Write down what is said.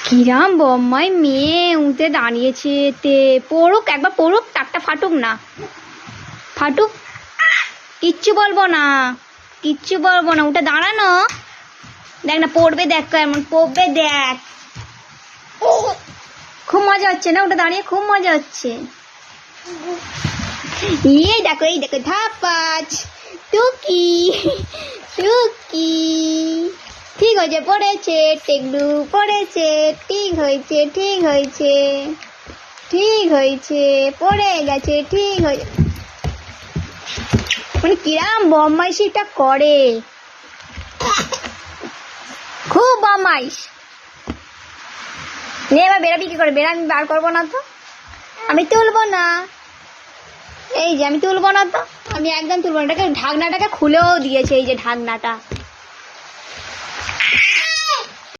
কিরাম বম্মাই মেয়ে উঠে দাঁড়িয়েছে, তে পড়ুক, একবার পড়ুক, টাকটা ফাটুক না, ফাটুক, কিচ্ছু বলবো না, কিচ্ছু বলবো না, উঠে দাঁড়ানো, দেখ না পড়বে, দেখ কেমন পড়বে, দেখ খুব মজা হচ্ছে না, উঠে দাঁড়িয়ে খুব মজা হচ্ছে। এই দেখো, এই দেখো, ধাপাচ টুকি টুকি, ঠিক হয়েছে, পড়েছে, টেকলু পড়েছে, ঠিক হয়েছে, ঠিক হয়েছে, ঠিক হয়েছে, পড়ে গেছে, ঠিক হয়েছে। মানে কিরাম বদমাইশিটা করে, খুব বদমাইশ। নে এবার বেরাবি কি করে? বেরা, আমি বার করবো না তো, আমি তুলবো না, এই যে আমি তুলবো না তো, আমি একদম তুলবো না। এটাকে ঢাকনাটাকে খুলেও দিয়েছে, এই যে ঢাকনাটা।